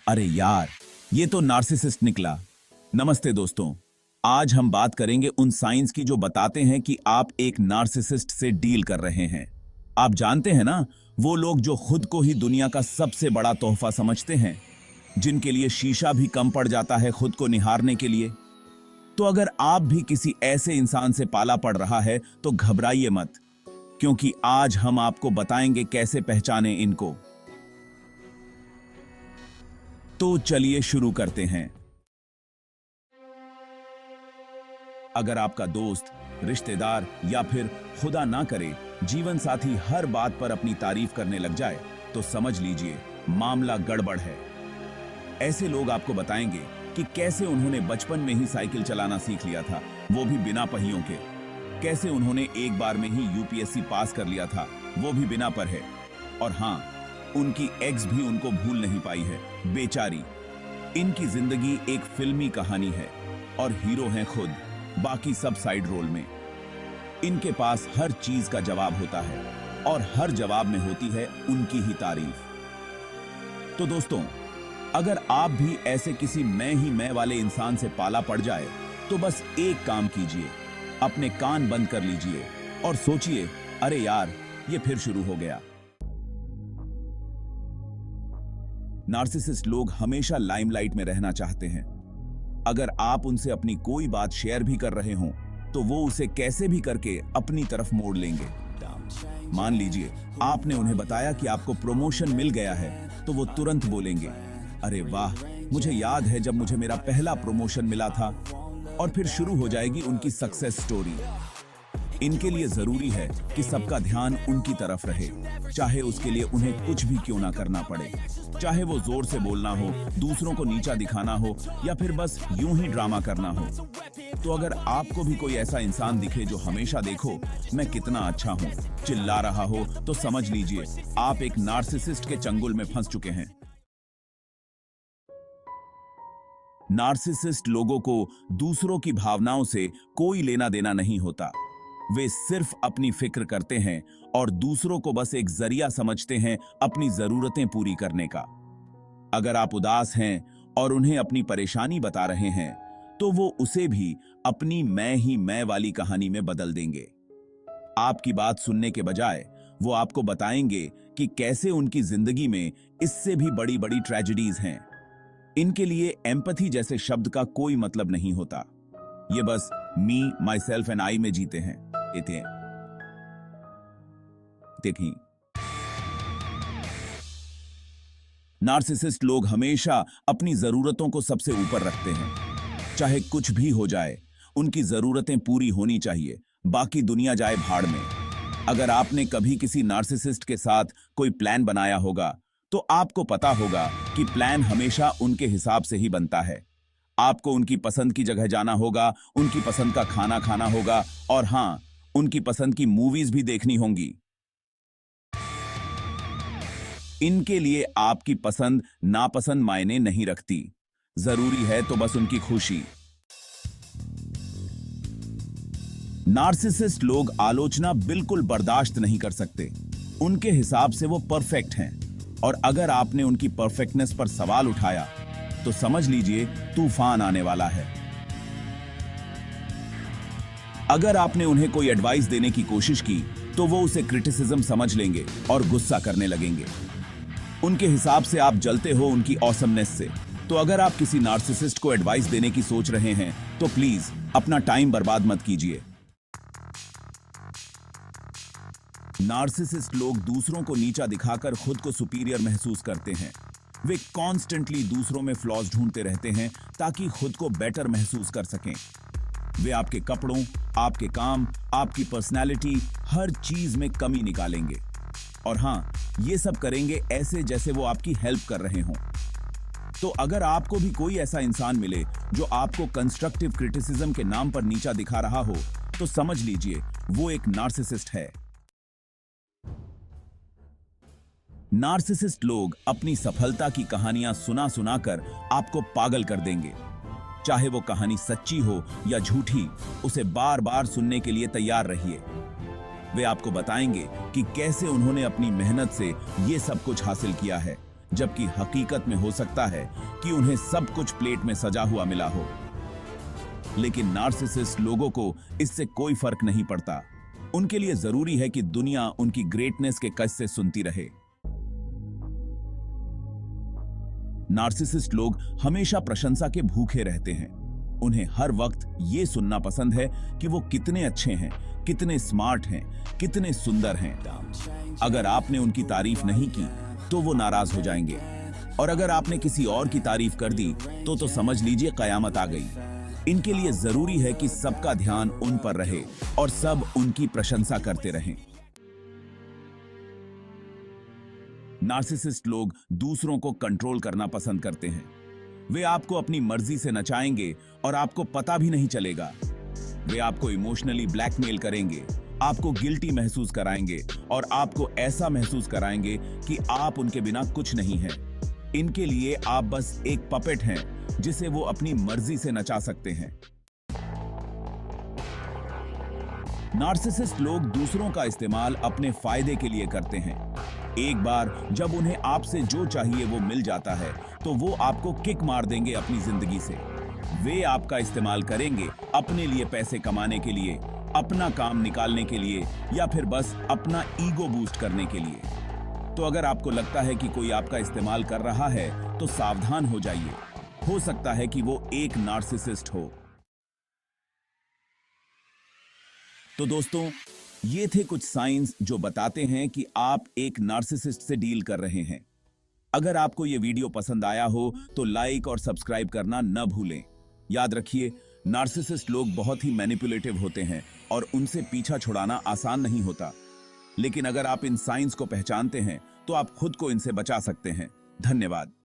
अरे यार, ये तो नार्सिसिस्ट निकला। नमस्ते दोस्तों, आज हम बात करेंगे उन साइंस की जो बताते हैं कि आप एक नार्सिसिस्ट से डील कर रहे हैं। आप जानते हैं ना, वो लोग जो खुद को ही दुनिया का सबसे बड़ा तोहफा समझते हैं, जिनके लिए शीशा भी कम पड़ जाता है खुद को निहारने के लिए। तो अगर आप भी किसी ऐसे इंसान से पाला पड़ रहा है तो घबराइए मत, क्योंकि आज हम आपको बताएंगे कैसे पहचानें इनको। तो चलिए शुरू करते हैं। अगर आपका दोस्त, रिश्तेदार या फिर खुदा ना करे जीवन साथी हर बात पर अपनी तारीफ करने लग जाए, तो समझ लीजिए मामला गड़बड़ है। ऐसे लोग आपको बताएंगे कि कैसे उन्होंने बचपन में ही साइकिल चलाना सीख लिया था, वो भी बिना पहियों के। कैसे उन्होंने एक बार में ही यूपीएससी पास कर लिया था, वो भी बिना पढ़े। और हाँ, उनकी एक्स भी उनको भूल नहीं पाई है, बेचारी। इनकी जिंदगी एक फिल्मी कहानी है और हीरो हैं खुद, बाकी सब साइड रोल में। इनके पास हर चीज का जवाब होता है और हर जवाब में होती है उनकी ही तारीफ। तो दोस्तों, अगर आप भी ऐसे किसी मैं ही मैं वाले इंसान से पाला पड़ जाए, तो बस एक काम कीजिए, अपने कान बंद कर लीजिए और सोचिए, अरे यार, ये फिर शुरू हो गया। नार्सिसिस्ट लोग हमेशा लाइमलाइट में रहना चाहते हैं। अगर आप उनसे अपनी कोई बात शेयर भी कर रहे हों, तो वो उसे कैसे भी करके अपनी तरफ मोड़ लेंगे। मान लीजिए आपने उन्हें बताया कि आपको प्रमोशन मिल गया है, तो वो तुरंत बोलेंगे, अरे वाह, मुझे याद है जब मुझे मेरा पहला प्रमोशन मिला था। और फिर शुरू हो जाएगी उनकी सक्सेस स्टोरी। इनके लिए जरूरी है कि सबका ध्यान उनकी तरफ रहे, चाहे उसके लिए उन्हें कुछ भी क्यों ना करना पड़े। चाहे वो जोर से बोलना हो, दूसरों को नीचा दिखाना हो, या फिर बस यूं ही ड्रामा करना हो। तो अगर आपको भी कोई ऐसा इंसान दिखे जो हमेशा देखो मैं कितना अच्छा हूं चिल्ला रहा हो, तो समझ लीजिए आप एक नार्सिसिस्ट के चंगुल में फंस चुके हैं। नार्सिसिस्ट लोगों को दूसरों की भावनाओं से कोई लेना देना नहीं होता। वे सिर्फ अपनी फिक्र करते हैं और दूसरों को बस एक जरिया समझते हैं अपनी जरूरतें पूरी करने का। अगर आप उदास हैं और उन्हें अपनी परेशानी बता रहे हैं, तो वो उसे भी अपनी मैं ही मैं वाली कहानी में बदल देंगे। आपकी बात सुनने के बजाय वो आपको बताएंगे कि कैसे उनकी जिंदगी में इससे भी बड़ी बड़ी ट्रेजेडीज हैं। इनके लिए एम्पैथी जैसे शब्द का कोई मतलब नहीं होता। ये बस मी, माई सेल्फ एंड आई में जीते हैं। देखिए, नार्सिसिस्ट लोग हमेशा अपनी जरूरतों को सबसे ऊपर रखते हैं। चाहे कुछ भी हो जाए, उनकी जरूरतें पूरी होनी चाहिए, बाकी दुनिया जाए भाड़ में। अगर आपने कभी किसी नार्सिसिस्ट के साथ कोई प्लान बनाया होगा, तो आपको पता होगा कि प्लान हमेशा उनके हिसाब से ही बनता है। आपको उनकी पसंद की जगह जाना होगा, उनकी पसंद का खाना खाना होगा, और हां, उनकी पसंद की मूवीज भी देखनी होंगी। इनके लिए आपकी पसंद नापसंद मायने नहीं रखती। जरूरी है तो बस उनकी खुशी। नार्सिसिस्ट लोग आलोचना बिल्कुल बर्दाश्त नहीं कर सकते। उनके हिसाब से वो परफेक्ट हैं, और अगर आपने उनकी परफेक्टनेस पर सवाल उठाया, तो समझ लीजिए तूफान आने वाला है। अगर आपने उन्हें कोई एडवाइस देने की कोशिश की, तो वो उसे क्रिटिसिज्म समझ लेंगे और गुस्सा करने लगेंगे। उनके हिसाब से आप जलते हो उनकी ऑसमनेस से। तो अगर आप किसी नार्सिसिस्ट को एडवाइस देने की सोच रहे हैं, तो प्लीज अपना टाइम बर्बाद मत कीजिए। नार्सिसिस्ट लोग दूसरों को नीचा दिखाकर खुद को सुपीरियर महसूस करते हैं। वे कॉन्स्टेंटली दूसरों में फ्लॉज ढूंढते रहते हैं ताकि खुद को बेटर महसूस कर सकें। वे आपके कपड़ों, आपके काम, आपकी पर्सनैलिटी, हर चीज में कमी निकालेंगे। और हां, ये सब करेंगे ऐसे जैसे वो आपकी हेल्प कर रहे हों। तो अगर आपको भी कोई ऐसा इंसान मिले जो आपको कंस्ट्रक्टिव क्रिटिसिज्म के नाम पर नीचा दिखा रहा हो, तो समझ लीजिए वो एक नार्सिसिस्ट है। नार्सिसिस्ट लोग अपनी सफलता की कहानियां सुना सुनाकर आपको पागल कर देंगे। चाहे वो कहानी सच्ची हो या झूठी, उसे बार बार सुनने के लिए तैयार रहिए। वे आपको बताएंगे कि कैसे उन्होंने अपनी मेहनत से ये सब कुछ हासिल किया है, जबकि हकीकत में हो सकता है कि उन्हें सब कुछ प्लेट में सजा हुआ मिला हो। लेकिन नार्सिसिस्ट लोगों को इससे कोई फर्क नहीं पड़ता। उनके लिए जरूरी है कि दुनिया उनकी ग्रेटनेस के किस्से सुनती रहे। नार्सिसिस्ट लोग हमेशा प्रशंसा के भूखे रहते हैं। उन्हें हर वक्त ये सुनना पसंद है कि वो कितने अच्छे हैं, कितने स्मार्ट हैं, कितने सुंदर हैं। अगर आपने उनकी तारीफ नहीं की तो वो नाराज हो जाएंगे, और अगर आपने किसी और की तारीफ कर दी तो समझ लीजिए कयामत आ गई। इनके लिए जरूरी है कि सबका ध्यान उन पर रहे और सब उनकी प्रशंसा करते रहें। नार्सिसिस्ट लोग दूसरों को कंट्रोल करना पसंद करते हैं। वे आपको अपनी मर्जी से नचाएंगे और आपको पता भी नहीं चलेगा। वे आपको इमोशनली ब्लैकमेल करेंगे, आपको गिल्टी महसूस कराएंगे और आपको ऐसा महसूस कराएंगे कि आप उनके बिना कुछ नहीं हैं। इनके लिए आप बस एक पपेट हैं जिसे वो अपनी मर्जी से नचा सकते हैं। नार्सिसिस्ट लोग दूसरों का इस्तेमाल अपने फायदे के लिए करते हैं। एक बार जब उन्हें आपसे जो चाहिए वो मिल जाता है तो वो आपको किक मार देंगे अपनी जिंदगी से। वे आपका इस्तेमाल करेंगे अपने लिए पैसे कमाने के लिए, अपना काम निकालने के लिए या फिर बस अपना ईगो बूस्ट करने के लिए। तो अगर आपको लगता है कि कोई आपका इस्तेमाल कर रहा है तो सावधान हो जाइए। हो सकता है कि वो एक नार्सिसिस्ट हो। तो दोस्तों, ये थे कुछ साइंस जो बताते हैं कि आप एक नार्सिसिस्ट से डील कर रहे हैं। अगर आपको ये वीडियो पसंद आया हो तो लाइक और सब्सक्राइब करना न भूलें। याद रखिए, नार्सिसिस्ट लोग बहुत ही मैनिपुलेटिव होते हैं और उनसे पीछा छुड़ाना आसान नहीं होता। लेकिन अगर आप इन साइंस को पहचानते हैं तो आप खुद को इनसे बचा सकते हैं। धन्यवाद।